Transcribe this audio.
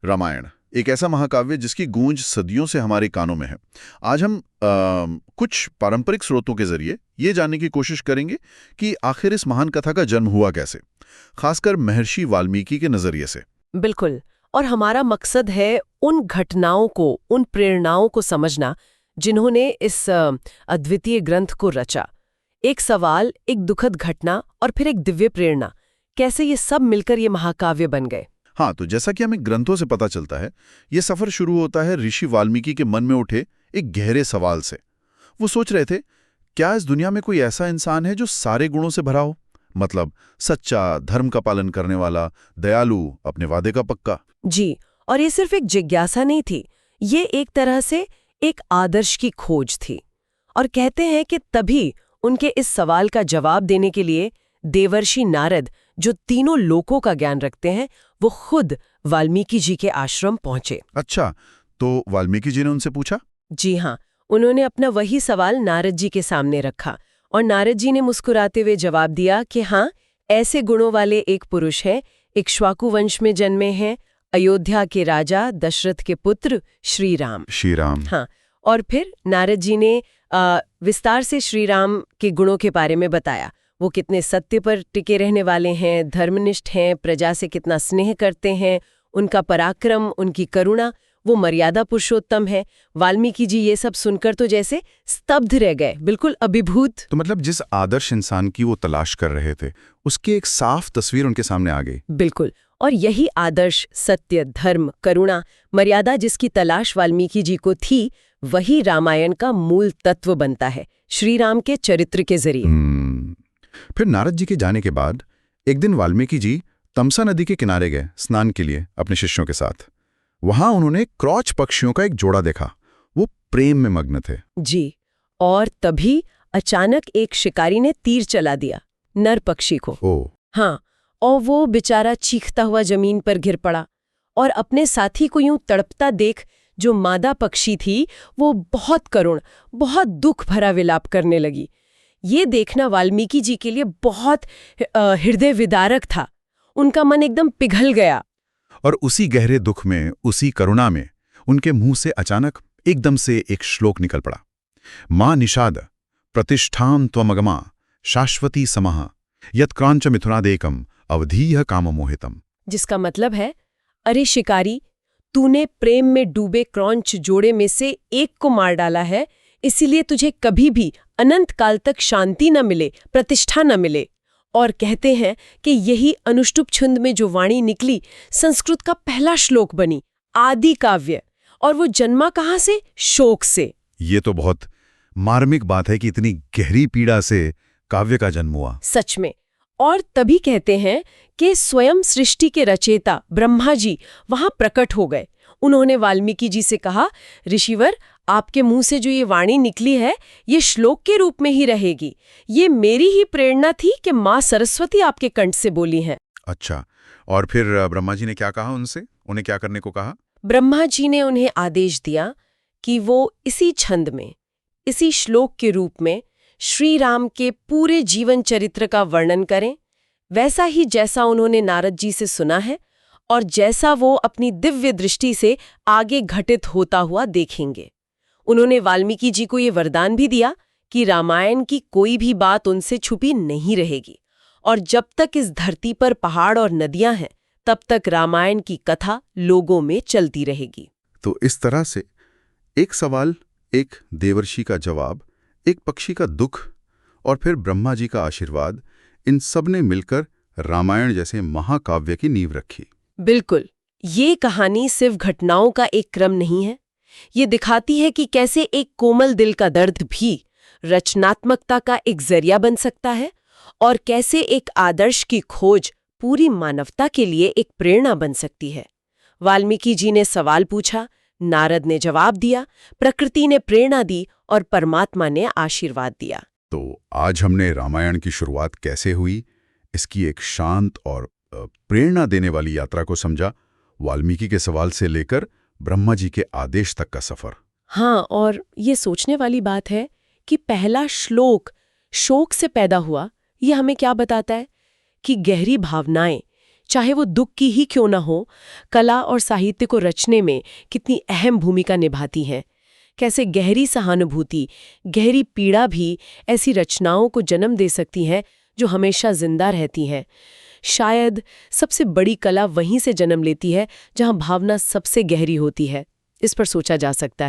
रामायण एक ऐसा महाकाव्य जिसकी गूंज सदियों से हमारे कानों में है। आज हम कुछ पारंपरिक स्रोतों के जरिए ये जानने की कोशिश करेंगे कि आखिर इस महान कथा का जन्म हुआ कैसे, खासकर महर्षि वाल्मीकि के नजरिए से। बिल्कुल। और हमारा मकसद है उन घटनाओं को, उन प्रेरणाओं को समझना जिन्होंने इस अद्वितीय ग्रंथ को रचा। एक सवाल, एक दुखद घटना और फिर एक दिव्य प्रेरणा, कैसे ये सब मिलकर ये महाकाव्य बन गए। हाँ, तो जैसा कि हमें ग्रंथों से पता चलता है, ये सफर शुरू होता है ऋषि वाल्मीकि के मन में उठे एक गहरे सवाल से। वो सोच रहे थे, क्या इस दुनिया में कोई ऐसा इंसान है जो सारे गुणों से भरा हो, मतलब सच्चा, धर्म का पालन करने वाला, दयालु, अपने वादे का पक्का। जी, और ये सिर्फ एक जिज्ञासा नहीं थी, ये एक तरह से एक आदर्श की खोज थी। और कहते हैं कि तभी उनके इस सवाल का जवाब देने के लिए देवर्षि नारद, जो तीनों लोकों का ज्ञान रखते हैं, वो खुद वाल्मीकि जी के आश्रम पहुंचे। अच्छा, तो वाल्मीकि जी ने उनसे पूछा? जी हाँ, उन्होंने अपना वही सवाल नारद जी के सामने रखा और नारद जी ने मुस्कुराते हुए जवाब दिया कि हाँ, ऐसे गुणों वाले एक पुरुष है, इक्ष्वाकु वंश में जन्मे हैं, अयोध्या के राजा दशरथ के पुत्र श्री राम। श्री राम। हाँ, और फिर नारद जी ने विस्तार से श्री राम के गुणों के बारे में बताया। वो कितने सत्य पर टिके रहने वाले हैं, धर्मनिष्ठ हैं, प्रजा से कितना स्नेह करते हैं, उनका पराक्रम, उनकी करुणा, वो मर्यादा पुरुषोत्तम है। वाल्मीकि जी ये सब सुनकर तो जैसे स्तब्ध रह गए, बिल्कुल अभिभूत। तो मतलब जिस आदर्श इंसान की वो तलाश कर रहे थे, उसकी एक साफ तस्वीर उनके सामने आ गई। बिल्कुल, और यही आदर्श, सत्य, धर्म, करुणा, मर्यादा जिसकी तलाश वाल्मीकि जी को थी, वही रामायण का मूल तत्व बनता है श्री राम के चरित्र के जरिए। फिर नारद जी के जाने के बाद एक दिन वाल्मीकि जी तमसा नदी के किनारे गए स्नान के लिए अपने शिष्यों के साथ। वहां उन्होंने क्रॉच पक्षियों का एक जोड़ा देखा। वो प्रेम में मग्न थे। जी, और तभी अचानक एक शिकारी ने तीर चला दिया नर पक्षी को। हाँ, और वो बेचारा चीखता हुआ जमीन पर गिर पड़ा और अपने साथी को यूं तड़पता देख जो मादा पक्षी थी, वो बहुत करुण, बहुत दुख भरा विलाप करने लगी। ये देखना वाल्मीकि जी के लिए बहुत हृदय विदारक था। उनका मन एकदम पिघल गया। और उसी गहरे दुख में, उसी करुणा में उनके मुंह से अचानक एकदम से एक श्लोक निकल पड़ा। मां निषाद प्रतिष्ठां त्वमगमा शाश्वती समः यत्क्रांच मिथुनादेकम अवधीह काममोहितम। जिसका मतलब है, अरे शिकारी, तूने प्रेम में डूबे क्रौंच जोड़े में से एक को मार डाला है, इसीलिए तुझे कभी भी अनंत काल तक शांति न मिले, प्रतिष्ठा न मिले। और कहते हैं कि यही अनुष्टुप छंद में जो वाणी निकली, संस्कृत का पहला श्लोक बनी, आदि काव्य। और वो जन्मा कहाँ से? शोक से। ये तो बहुत मार्मिक बात है कि इतनी गहरी पीड़ा से काव्य का जन्म हुआ। सच में। और तभी कहते हैं कि स्वयं सृष्टि के रचयिता ब्रह्मा जी वहां प्रकट हो गए। उन्होंने वाल्मीकि जी से कहा, ऋषिवर, आपके मुंह से जो ये वाणी निकली है, ये श्लोक के रूप में ही रहेगी। ये मेरी ही प्रेरणा थी कि माँ सरस्वती आपके कंठ से बोली हैं। अच्छा, और फिर ब्रह्मा जी ने क्या कहा उनसे? उन्हें क्या करने को कहा? ब्रह्मा जी ने उन्हें आदेश दिया कि वो इसी छंद में, इसी श्लोक के रूप में श्री राम के पूरे जीवन चरित्र का वर्णन करें, वैसा ही जैसा उन्होंने नारद जी से सुना है और जैसा वो अपनी दिव्य दृष्टि से आगे घटित होता हुआ देखेंगे। उन्होंने वाल्मीकि जी को ये वरदान भी दिया कि रामायण की कोई भी बात उनसे छुपी नहीं रहेगी और जब तक इस धरती पर पहाड़ और नदियां हैं, तब तक रामायण की कथा लोगों में चलती रहेगी। तो इस तरह से एक सवाल, एक देवर्षि का जवाब, एक पक्षी का दुख और फिर ब्रह्मा जी का आशीर्वाद, इन सब ने मिलकर रामायण जैसे महाकाव्य की नींव रखी। बिल्कुल, ये कहानी सिर्फ घटनाओं का एक क्रम नहीं है। ये दिखाती है कि कैसे एक कोमल दिल का दर्द भी रचनात्मकता का एक जरिया बन सकता है और कैसे एक आदर्श की खोज पूरी मानवता के लिए एक प्रेरणा बन सकती है। वाल्मीकि जी ने सवाल पूछा, नारद ने जवाब दिया, प्रकृति ने प्रेरणा दी और परमात्मा ने आशीर्वाद दिया। तो आज हमने रामायण की शुरुआत कैसे हुई, इसकी एक शांत और प्रेरणा देने वाली यात्रा को समझा। वाल्मीकि के सवाल से लेकर ब्रह्मा जी के आदेश तक का सफर। हाँ, और ये सोचने वाली बात है कि पहला श्लोक शोक से पैदा हुआ। ये हमें क्या बताता है? कि गहरी भावनाएं, चाहे वो दुख की ही क्यों ना हो, कला और साहित्य को रचने में कितनी अहम भूमिका निभाती हैं। कैसे गहरी सहानुभूति, गहरी पीड़ा भी ऐसी रचनाओं को जन्म दे सकती हैं जो हमेशा जिंदा रहती हैं। शायद सबसे बड़ी कला वहीं से जन्म लेती है जहां भावना सबसे गहरी होती है। इस पर सोचा जा सकता है।